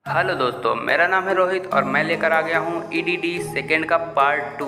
Hello दोस्तों, मेरा नाम है रोहित और मैं लेकर आ गया हूँ ईडीडी सेकेंड का पार्ट 2।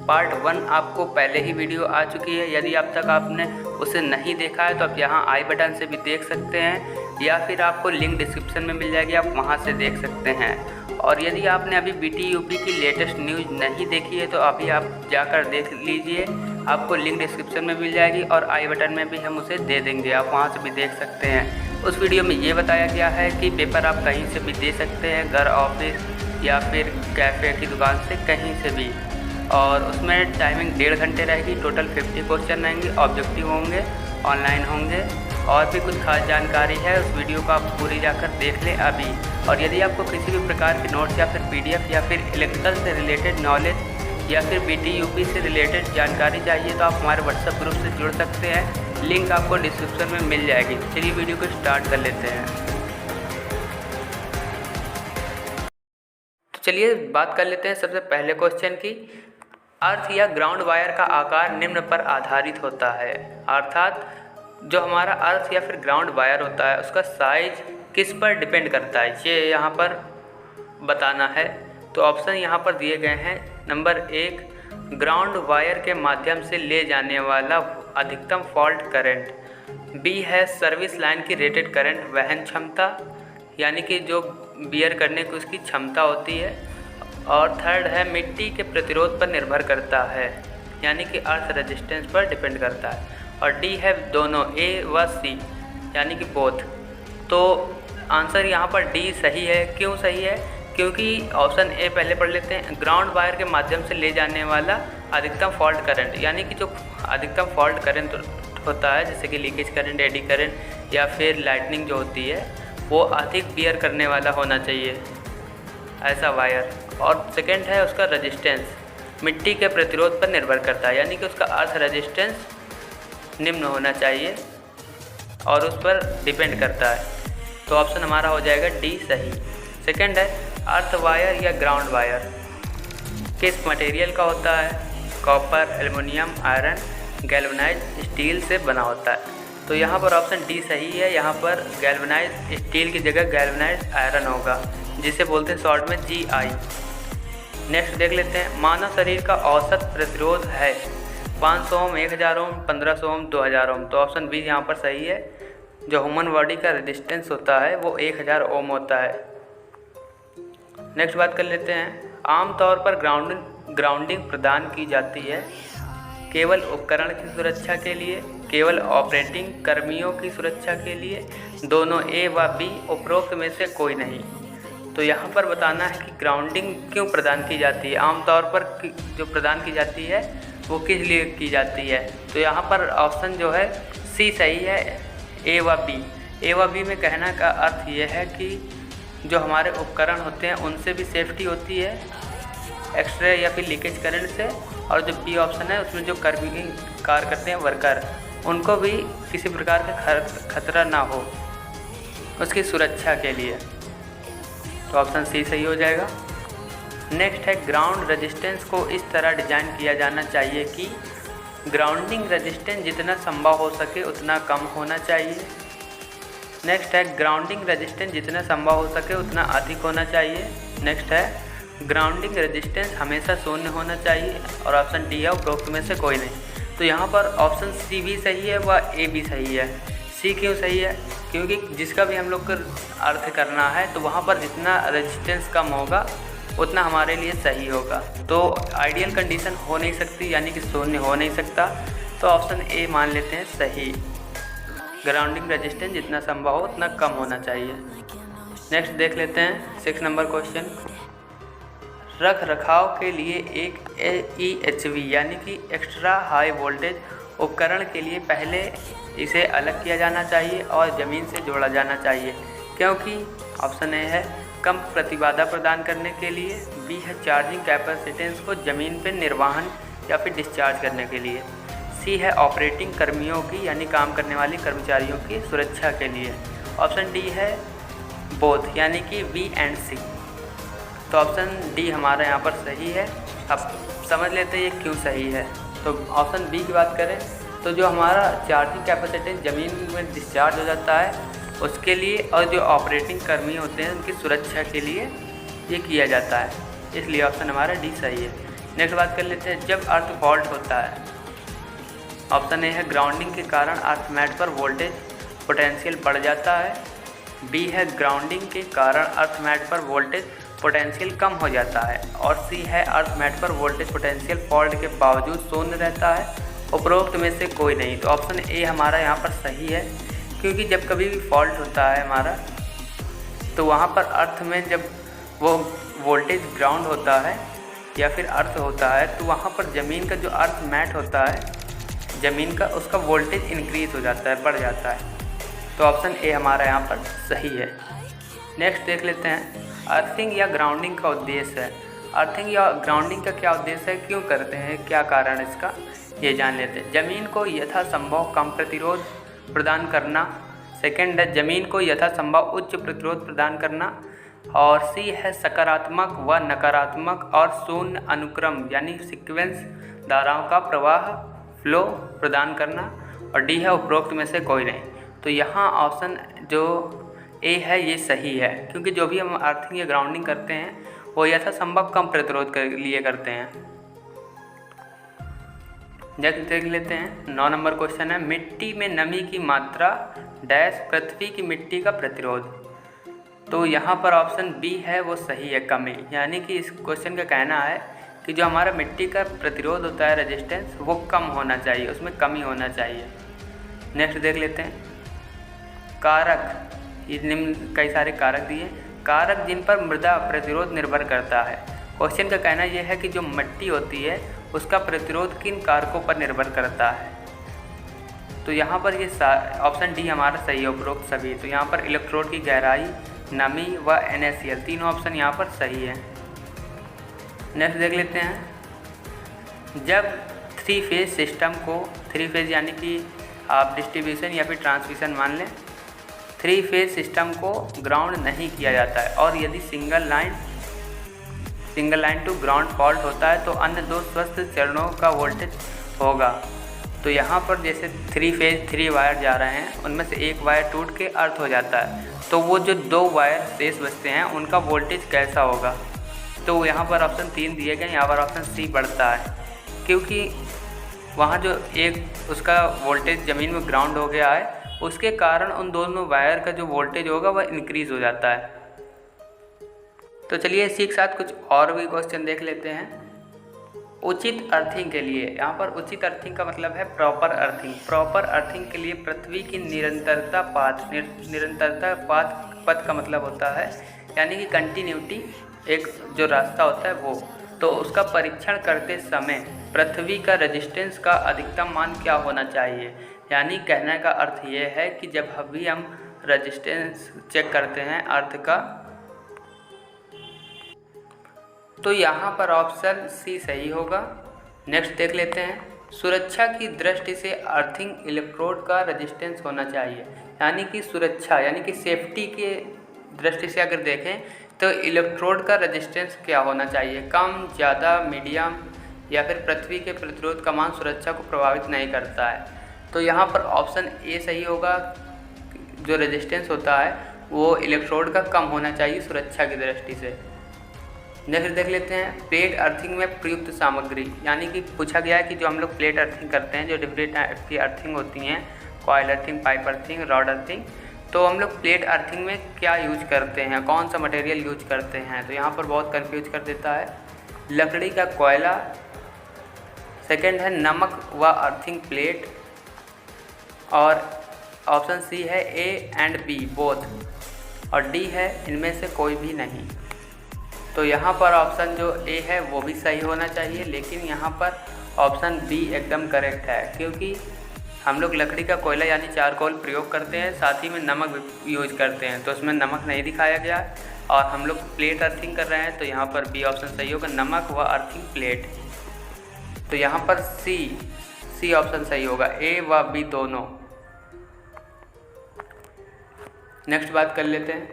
पार्ट 1 आपको पहले ही वीडियो आ चुकी है। यदि अब तक आपने उसे नहीं देखा है तो आप यहाँ आई बटन से भी देख सकते हैं या फिर आपको लिंक डिस्क्रिप्शन में मिल जाएगी, आप वहाँ से देख सकते हैं। और यदि आपने अभी बीटी यूपी की लेटेस्ट न्यूज़ नहीं देखी है तो अभी आप जाकर देख लीजिए, आपको लिंक डिस्क्रिप्शन में मिल जाएगी और आई बटन में भी हम उसे दे देंगे, आप वहाँ से भी देख सकते हैं। उस वीडियो में ये बताया गया है कि पेपर आप कहीं से भी दे सकते हैं, घर, ऑफिस या फिर कैफ़े की दुकान से, कहीं से भी। और उसमें टाइमिंग 1.5 घंटे रहेगी। टोटल 50 क्वेश्चन रहेंगे, ऑब्जेक्टिव होंगे, ऑनलाइन होंगे और भी कुछ खास जानकारी है। उस वीडियो को आप पूरी जाकर देख लें अभी। और यदि आपको किसी भी प्रकार के नोट्स या फिर PDF या फिर इलेक्ट्रिकल से रिलेटेड नॉलेज या फिर बीटी यूपी से रिलेटेड जानकारी चाहिए तो आप हमारे व्हाट्सएप ग्रुप से जुड़ सकते हैं, लिंक आपको डिस्क्रिप्शन में मिल जाएगी। चलिए वीडियो को स्टार्ट कर लेते हैं। तो चलिए बात कर लेते हैं सबसे पहले क्वेश्चन की। अर्थ या ग्राउंड वायर का आकार निम्न पर आधारित होता है। अर्थात जो हमारा अर्थ या फिर ग्राउंड वायर होता है उसका साइज किस पर डिपेंड करता है, ये यहाँ पर बताना है। तो ऑप्शन यहाँ पर दिए गए हैं। नंबर 1, ग्राउंड वायर के माध्यम से ले जाने वाला अधिकतम फॉल्ट करंट। बी है सर्विस लाइन की रेटेड करंट वहन क्षमता, यानी कि जो बियर करने की उसकी क्षमता होती है। और थर्ड है मिट्टी के प्रतिरोध पर निर्भर करता है, यानी कि अर्थ रेजिस्टेंस पर डिपेंड करता है। और डी है दोनों, ए व सी, यानी कि बोथ। तो आंसर यहाँ पर डी सही है। क्यों सही है? क्योंकि ऑप्शन ए पहले पढ़ लेते हैं। ग्राउंड वायर के माध्यम से ले जाने वाला अधिकतम फॉल्ट करंट, यानी कि जो अधिकतम फॉल्ट करंट होता है जैसे कि लीकेज करंट, एडी करंट या फिर लाइटनिंग जो होती है, वो अधिक बियर करने वाला होना चाहिए ऐसा वायर। और सेकंड है उसका रेजिस्टेंस, मिट्टी के प्रतिरोध पर निर्भर करता है, यानी कि उसका अर्थ रेजिस्टेंस निम्न होना चाहिए और उस पर डिपेंड करता है। तो ऑप्शन हमारा हो जाएगा डी सही। सेकंड है अर्थ वायर या ग्राउंड वायर किस मटेरियल का होता है? Copper, aluminium, iron, galvanised steel से बना होता है। तो यहाँ पर ऑप्शन डी सही है। यहाँ पर गैल्वेनाइज्ड स्टील की जगह गैल्वेनाइज्ड आयरन होगा, जिसे बोलते हैं शॉर्ट में GI। नेक्स्ट देख लेते हैं। मानव शरीर का औसत प्रतिरोध है 500 ओम, 1000 ओम, 1500 ओम, 2000 ओम। तो ऑप्शन बी यहाँ पर सही है। जो ह्यूमन बॉडी का रेजिस्टेंस होता है वो 1000 ओम होता है। नेक्स्ट बात कर लेते हैं। आमतौर पर ग्राउंडिंग प्रदान की जाती है केवल उपकरण की सुरक्षा के लिए, केवल ऑपरेटिंग कर्मियों की सुरक्षा के लिए, दोनों ए व बी, उपरोक्त में से कोई नहीं। तो यहाँ पर बताना है कि ग्राउंडिंग क्यों प्रदान की जाती है। आमतौर पर जो प्रदान की जाती है वो किस लिए की जाती है? तो यहाँ पर ऑप्शन जो है सी सही है, ए व बी। ए व बी में कहने का अर्थ ये है कि जो हमारे उपकरण होते हैं उनसे भी सेफ्टी होती है एक्सरे या फिर लीकेज करंट से। और जो बी ऑप्शन है उसमें जो कर्मी कार्य करते हैं वर्कर, उनको भी किसी प्रकार का खतरा ना हो, उसकी सुरक्षा के लिए। तो ऑप्शन सी सही हो जाएगा। नेक्स्ट है ग्राउंड रेजिस्टेंस को इस तरह डिज़ाइन किया जाना चाहिए कि ग्राउंडिंग रेजिस्टेंस जितना संभव हो सके उतना कम होना चाहिए। नेक्स्ट है ग्राउंडिंग रेजिस्टेंस जितना संभव हो सके उतना अधिक होना चाहिए। नेक्स्ट है ग्राउंडिंग रेजिस्टेंस हमेशा शून्य होना चाहिए। और ऑप्शन डी है उपरोक्त में से कोई नहीं। तो यहाँ पर ऑप्शन सी भी सही है व ए भी सही है। सी क्यों सही है? क्योंकि जिसका भी हम लोग को अर्थ करना है तो वहाँ पर जितना रेजिस्टेंस कम होगा उतना हमारे लिए सही होगा। तो आइडियल कंडीशन हो नहीं सकती, यानी कि शून्य हो नहीं सकता। तो ऑप्शन ए मान लेते हैं सही। ग्राउंडिंग रेजिस्टेंस जितना संभव हो उतना कम होना चाहिए। नेक्स्ट देख लेते हैं 6 नंबर क्वेश्चन। रख रखाव के लिए एक EHV यानी कि एक्स्ट्रा हाई वोल्टेज उपकरण के लिए पहले इसे अलग किया जाना चाहिए और ज़मीन से जोड़ा जाना चाहिए, क्योंकि ऑप्शन ए है कम प्रतिबाधा प्रदान करने के लिए, बी है चार्जिंग कैपेसिटेंस को ज़मीन पर निर्वहन या फिर डिस्चार्ज करने के लिए, सी है ऑपरेटिंग कर्मियों की यानी काम करने वाले कर्मचारियों की सुरक्षा के लिए। ऑप्शन डी है बोथ, यानी कि बी एंड सी। तो ऑप्शन डी हमारा यहाँ पर सही है। अब समझ लेते हैं ये क्यों सही है। तो ऑप्शन बी की बात करें तो जो हमारा चार्जिंग कैपेसिटेंस ज़मीन में डिस्चार्ज हो जाता है उसके लिए, और जो ऑपरेटिंग कर्मी होते हैं उनकी सुरक्षा के लिए ये किया जाता है। इसलिए ऑप्शन हमारा डी सही है। नेक्स्ट बात कर लेते हैं, जब अर्थ फॉल्ट होता है। ऑप्शन ए है ग्राउंडिंग के कारण अर्थ मैट पर वोल्टेज पोटेंशियल बढ़ जाता है। बी है ग्राउंडिंग के कारण अर्थ मैट पर वोल्टेज पोटेंशियल कम हो जाता है। और सी है अर्थ मैट पर वोल्टेज पोटेंशियल फॉल्ट के बावजूद शून्य रहता है। उपरोक्त में से कोई नहीं। तो ऑप्शन ए हमारा यहाँ पर सही है, क्योंकि जब कभी भी फॉल्ट होता है हमारा, तो वहाँ पर अर्थ में जब वो वोल्टेज ग्राउंड होता है या फिर अर्थ होता है, तो वहाँ पर ज़मीन का जो अर्थ मैट होता है ज़मीन का, उसका वोल्टेज इंक्रीज़ हो जाता है, बढ़ जाता है। तो ऑप्शन ए हमारा यहाँ पर सही है। नेक्स्ट देख लेते हैं, अर्थिंग या ग्राउंडिंग का उद्देश्य है। अर्थिंग या ग्राउंडिंग का क्या उद्देश्य है, क्यों करते हैं, क्या कारण इसका, ये जान लेते हैं। ज़मीन को यथासंभव कम प्रतिरोध प्रदान करना। सेकंड है ज़मीन को यथासंभव उच्च प्रतिरोध प्रदान करना। और सी है सकारात्मक व नकारात्मक और शून्य अनुक्रम यानी सीक्वेंस धाराओं का प्रवाह फ्लो प्रदान करना। और डी है उपरोक्त में से कोई नहीं। तो यहाँ ऑप्शन जो ए है ये सही है, क्योंकि जो भी हम अर्थिंग या ग्राउंडिंग करते हैं वो यथासंभव कम प्रतिरोध के लिए करते हैं। नेक्स्ट देख लेते हैं, 9 नंबर क्वेश्चन है, मिट्टी में नमी की मात्रा डैश पृथ्वी की मिट्टी का प्रतिरोध। तो यहाँ पर ऑप्शन बी है वो सही है, कमी। यानी कि इस क्वेश्चन का कहना है कि जो हमारा मिट्टी का प्रतिरोध होता है, रेजिस्टेंस, वो कम होना चाहिए, उसमें कमी होना चाहिए। नेक्स्ट देख लेते हैं, कारक। ये निम्न कई सारे कारक दिए, कारक जिन पर मृदा प्रतिरोध निर्भर करता है। क्वेश्चन का कहना यह है कि जो मिट्टी होती है उसका प्रतिरोध किन कारकों पर निर्भर करता है। तो यहाँ पर ये ऑप्शन डी हमारा सही है, उपरोक्त सभी। तो यहाँ पर इलेक्ट्रोड की गहराई, नमी व NaCl तीनों ऑप्शन यहाँ पर सही है। नेक्स्ट देख लेते हैं, जब 3 फेज सिस्टम को, 3 फेज यानी कि आप डिस्ट्रीब्यूशन या फिर ट्रांसमिशन मान लें, 3 फेज सिस्टम को ग्राउंड नहीं किया जाता है और यदि single line to ground fault होता है तो अन्य 2 स्वस्थ चरणों का वोल्टेज होगा। तो यहाँ पर जैसे 3 फेज 3 वायर जा रहे हैं, उनमें से एक वायर टूट के अर्थ हो जाता है, तो वो जो 2 वायर शेष बचते हैं उनका वोल्टेज कैसा होगा। तो यहाँ पर ऑप्शन 3 दिए गए, यहाँ पर ऑप्शन सी बढ़ता है, क्योंकि वहाँ जो एक उसका वोल्टेज ज़मीन में ग्राउंड हो गया है, उसके कारण उन दोनों वायर का जो वोल्टेज होगा वह इंक्रीज़ हो जाता है। तो चलिए इसी के साथ कुछ और भी क्वेश्चन देख लेते हैं। उचित अर्थिंग के लिए, यहाँ पर उचित अर्थिंग का मतलब है प्रॉपर अर्थिंग। प्रॉपर अर्थिंग के लिए पृथ्वी की निरंतरता पथ का मतलब होता है यानी कि कंटिन्यूटी, एक जो रास्ता होता है वो। तो उसका परीक्षण करते समय पृथ्वी का रेजिस्टेंस का अधिकतम मान क्या होना चाहिए। यानी कहने का अर्थ ये है कि जब भी हम रेजिस्टेंस चेक करते हैं अर्थ का, तो यहाँ पर ऑप्शन सी सही होगा। नेक्स्ट देख लेते हैं, सुरक्षा की दृष्टि से अर्थिंग इलेक्ट्रोड का रेजिस्टेंस होना चाहिए। यानी कि सुरक्षा यानी कि सेफ्टी के दृष्टि से अगर देखें तो इलेक्ट्रोड का रेजिस्टेंस क्या होना चाहिए, कम, ज़्यादा, मीडियम, या फिर पृथ्वी के प्रतिरोध का मान सुरक्षा को प्रभावित नहीं करता है। तो यहाँ पर ऑप्शन ए सही होगा, जो रेजिस्टेंस होता है वो इलेक्ट्रोड का कम होना चाहिए सुरक्षा की दृष्टि से। नेक्स्ट देख लेते हैं, प्लेट अर्थिंग में प्रयुक्त सामग्री। यानी कि पूछा गया है कि जो हम लोग प्लेट अर्थिंग करते हैं, जो डिफरेंट टाइप की अर्थिंग होती हैं, coil earthing, pipe earthing, rod earthing, तो हम लोग प्लेट अर्थिंग में क्या यूज करते हैं, कौन सा मटेरियल यूज करते हैं। तो यहाँ पर बहुत कंफ्यूज कर देता है। लकड़ी का कोयला, सेकंड है नमक व अर्थिंग प्लेट, और ऑप्शन सी है ए एंड बी बोथ, और डी है इनमें से कोई भी नहीं। तो यहाँ पर ऑप्शन जो ए है वो भी सही होना चाहिए, लेकिन यहाँ पर ऑप्शन बी एकदम करेक्ट है, क्योंकि हम लोग लकड़ी का कोयला यानी चारकोल प्रयोग करते हैं, साथ ही में नमक भी यूज करते हैं, तो उसमें नमक नहीं दिखाया गया। और हम लोग प्लेट अर्थिंग कर रहे हैं, तो यहाँ पर बी ऑप्शन सही होगा, नमक व अर्थिंग प्लेट। तो यहाँ पर सी ऑप्शन सही होगा, ए व बी दोनों। नेक्स्ट बात कर लेते हैं,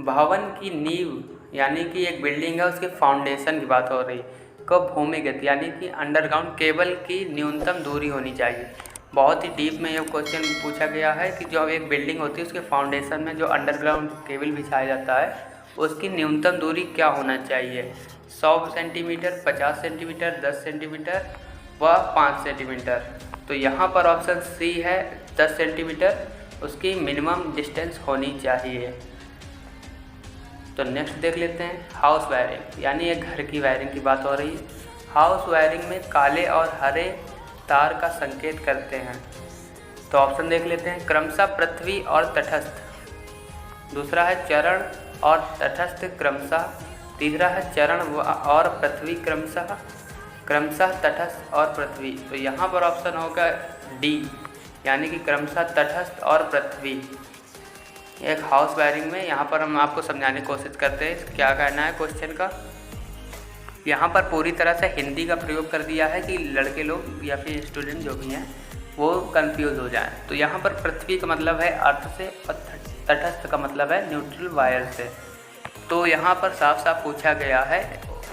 भवन की नींव यानी कि एक बिल्डिंग है उसके फाउंडेशन की बात हो रही है, कब भूमिगत यानी कि अंडरग्राउंड केबल की न्यूनतम दूरी होनी चाहिए। बहुत ही डीप में ये क्वेश्चन पूछा गया है कि जो एक बिल्डिंग होती है उसके फाउंडेशन में जो अंडरग्राउंड केबल बिछाया जाता है उसकी न्यूनतम दूरी क्या होना चाहिए। 100 सेंटीमीटर, 50 सेंटीमीटर, 10 सेंटीमीटर व 5 सेंटीमीटर। तो यहाँ पर ऑप्शन सी है 10 सेंटीमीटर उसकी मिनिमम डिस्टेंस होनी चाहिए। तो नेक्स्ट देख लेते हैं हाउस वायरिंग, यानी ये घर की वायरिंग की बात हो रही है। हाउस वायरिंग में काले और हरे तार का संकेत करते हैं। तो ऑप्शन देख लेते हैं क्रमशः पृथ्वी और तटस्थ, दूसरा है चरण और तटस्थ क्रमशः, तीसरा है चरण और पृथ्वी क्रमशः तटस्थ और पृथ्वी। तो यहाँ पर ऑप्शन होगा डी, यानी कि क्रमशः तटस्थ और पृथ्वी। एक हाउस वायरिंग में यहाँ पर हम आपको समझाने की कोशिश करते हैं क्या कहना है क्वेश्चन का। यहाँ पर पूरी तरह से हिंदी का प्रयोग कर दिया है कि लड़के लोग या फिर स्टूडेंट जो भी हैं वो कंफ्यूज हो जाएं। तो यहाँ पर पृथ्वी का मतलब है अर्थ से और तटस्थ का मतलब है न्यूट्रल वायर से। तो यहाँ पर साफ साफ पूछा गया है,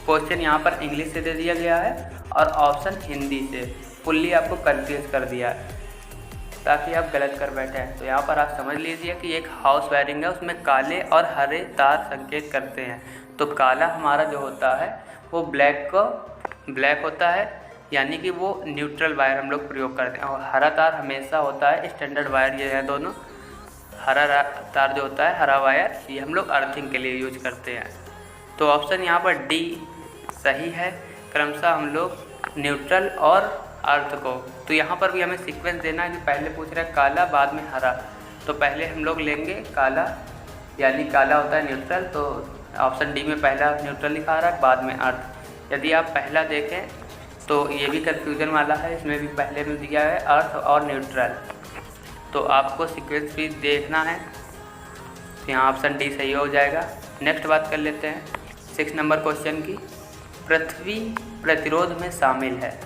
क्वेश्चन यहाँ पर इंग्लिश से दे दिया गया है और ऑप्शन हिंदी से, फुल्ली आपको कंफ्यूज कर दिया है ताकि आप गलत कर बैठे हैं। तो यहाँ पर आप समझ लीजिए कि एक हाउस वायरिंग है उसमें काले और हरे तार संकेत करते हैं। तो काला हमारा जो होता है वो ब्लैक होता है, यानी कि वो न्यूट्रल वायर हम लोग प्रयोग करते हैं, और हरा तार हमेशा होता है स्टैंडर्ड वायर। ये है दोनों, हरा तार जो होता है हरा वायर ये हम लोग अर्थिंग के लिए यूज करते हैं। तो ऑप्शन यहाँ पर डी सही है, क्रमशः हम लोग न्यूट्रल और अर्थ को। तो यहाँ पर भी हमें सीक्वेंस देना है कि पहले पूछ रहा है काला बाद में हरा, तो पहले हम लोग लेंगे काला, यानी काला होता है न्यूट्रल, तो ऑप्शन डी में पहला न्यूट्रल लिखा रहा है बाद में अर्थ। यदि आप पहला देखें तो ये भी कन्फ्यूजन वाला है, इसमें भी पहले में दिया है अर्थ और न्यूट्रल, तो आपको सीक्वेंस भी देखना है। यहाँ ऑप्शन डी सही हो जाएगा। नेक्स्ट बात कर लेते हैं 6 नंबर क्वेश्चन की। पृथ्वी प्रतिरोध में शामिल है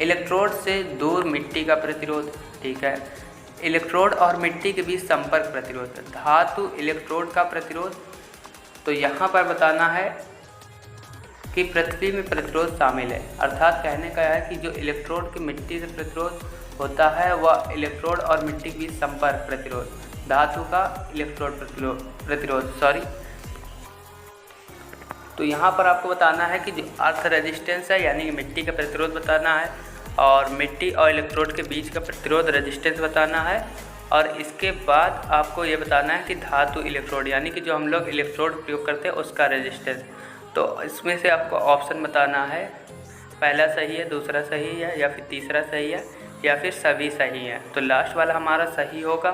इलेक्ट्रोड से दूर मिट्टी का प्रतिरोध, ठीक है, इलेक्ट्रोड और मिट्टी के बीच संपर्क प्रतिरोध, धातु इलेक्ट्रोड का प्रतिरोध। तो यहाँ पर बताना है कि पृथ्वी में प्रतिरोध शामिल है, अर्थात कहने का है कि जो इलेक्ट्रोड की मिट्टी से प्रतिरोध होता है वह इलेक्ट्रोड और मिट्टी के बीच संपर्क प्रतिरोध, धातु का इलेक्ट्रोड प्रतिरोध सॉरी। तो यहाँ पर आपको बताना है कि जो अर्थ रेजिस्टेंस है यानी कि मिट्टी का प्रतिरोध बताना है, और मिट्टी और इलेक्ट्रोड के बीच का प्रतिरोध रेजिस्टेंस बताना है, और इसके बाद आपको ये बताना है कि धातु इलेक्ट्रोड यानी कि जो हम लोग इलेक्ट्रोड प्रयोग करते हैं उसका रेजिस्टेंस। तो इसमें से आपको ऑप्शन बताना है पहला सही है, दूसरा सही है, या फिर तीसरा सही है, या फिर सभी सही हैं। तो लास्ट वाला हमारा सही होगा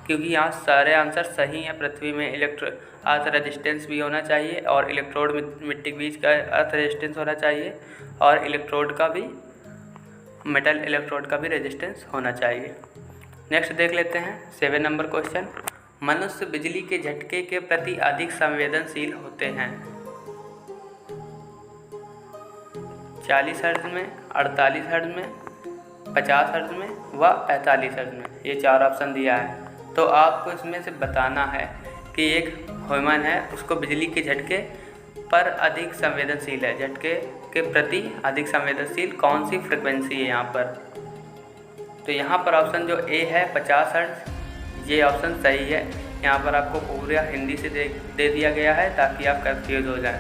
क्योंकि यहाँ सारे आंसर सही हैं। पृथ्वी में अर्थ रेजिस्टेंस भी होना चाहिए, और इलेक्ट्रोड मिट्टी के बीच का अर्थ रेजिस्टेंस होना चाहिए, और इलेक्ट्रोड का भी मेटल इलेक्ट्रोड का भी रेजिस्टेंस होना चाहिए। नेक्स्ट देख लेते हैं 7 नंबर क्वेश्चन। मनुष्य बिजली के झटके के प्रति अधिक संवेदनशील होते हैं 40 हर्ट्ज में, 48 हर्ट्ज में, 50 हर्ट्ज में व 45 हर्ट्ज में। ये 4 ऑप्शन दिया है। तो आपको इसमें से बताना है कि एक ह्यूमन है उसको बिजली के झटके पर अधिक संवेदनशील है, झटके के प्रति अधिक संवेदनशील कौन सी फ्रिक्वेंसी है यहाँ पर। तो यहाँ पर ऑप्शन जो ए है 50 हर्ट्ज, ये ऑप्शन सही है। यहाँ पर आपको पूरा हिंदी से दे दिया गया है ताकि आप कंफ्यूज हो जाएं।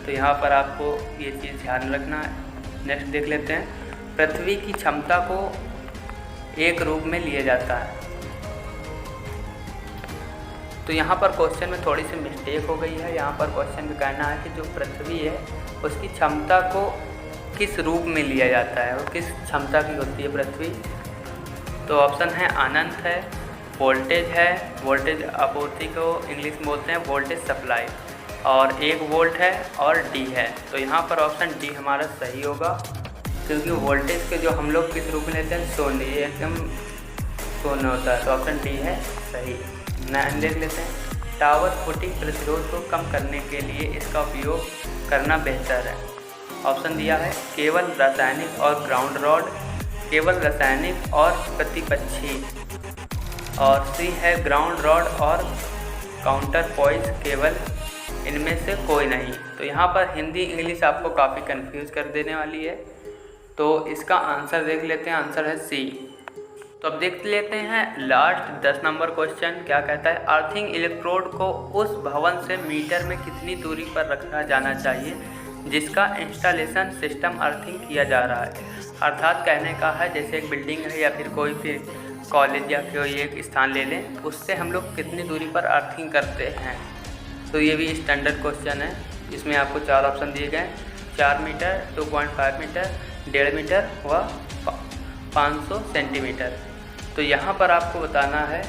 तो यहाँ पर आपको ये चीज़ ध्यान रखना है। नेक्स्ट देख लेते हैं। पृथ्वी की क्षमता को एक रूप में लिया जाता है। तो यहाँ पर क्वेश्चन में थोड़ी सी मिस्टेक हो गई है। यहाँ पर क्वेश्चन में कहना है कि जो पृथ्वी है उसकी क्षमता को किस रूप में लिया जाता है, और किस क्षमता की होती है पृथ्वी। तो ऑप्शन है अनंत है, वोल्टेज है, वोल्टेज आपूर्ति को इंग्लिश में बोलते हैं वोल्टेज सप्लाई, और 1 वोल्ट है, और डी है। तो यहाँ पर ऑप्शन डी हमारा सही होगा क्योंकि वोल्टेज के जो हम लोग किस रूप में लेते हैं शून्य, ये एकदम शून्य होता है। तो ऑप्शन डी है सही। देख लेते हैं। टावर फुटिंग प्रतिरोध को कम करने के लिए इसका उपयोग करना बेहतर है। ऑप्शन दिया है केवल रासायनिक और ग्राउंड रॉड, केवल रासायनिक और प्रतिपक्षी, और सी है ग्राउंड रॉड और काउंटर पॉइज केवल, इनमें से कोई नहीं। तो यहाँ पर हिंदी इंग्लिश आपको काफ़ी कंफ्यूज कर देने वाली है। तो इसका आंसर देख लेते हैं। आंसर है सी, तो अब देख लेते हैं लास्ट 10 नंबर क्वेश्चन क्या कहता है। अर्थिंग इलेक्ट्रोड को उस भवन से मीटर में कितनी दूरी पर रखा जाना चाहिए जिसका इंस्टॉलेशन सिस्टम अर्थिंग किया जा रहा है। अर्थात कहने का है जैसे एक बिल्डिंग है या फिर कोई भी कॉलेज या कोई एक स्थान ले लें, उससे हम लोग कितनी दूरी पर अर्थिंग करते हैं। तो ये भी स्टैंडर्ड क्वेश्चन है। इसमें आपको 4 ऑप्शन दिए गए, 4 मीटर, 2.5 मीटर, 1.5 मीटर व 500 सेंटीमीटर। तो यहाँ पर आपको बताना है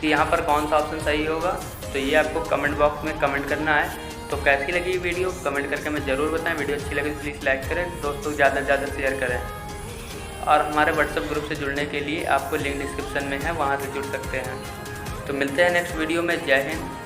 कि यहाँ पर कौन सा ऑप्शन सही होगा। तो ये आपको कमेंट बॉक्स में कमेंट करना है। तो कैसी लगी वीडियो कमेंट करके हमें ज़रूर बताएं। वीडियो अच्छी लगे तो प्लीज़ लाइक करें, दोस्तों को ज़्यादा से ज़्यादा शेयर करें। और हमारे व्हाट्सएप ग्रुप से जुड़ने के लिए आपको लिंक डिस्क्रिप्शन में है, वहाँ से जुड़ सकते हैं। तो मिलते हैं नेक्स्ट वीडियो में। जय हिंद।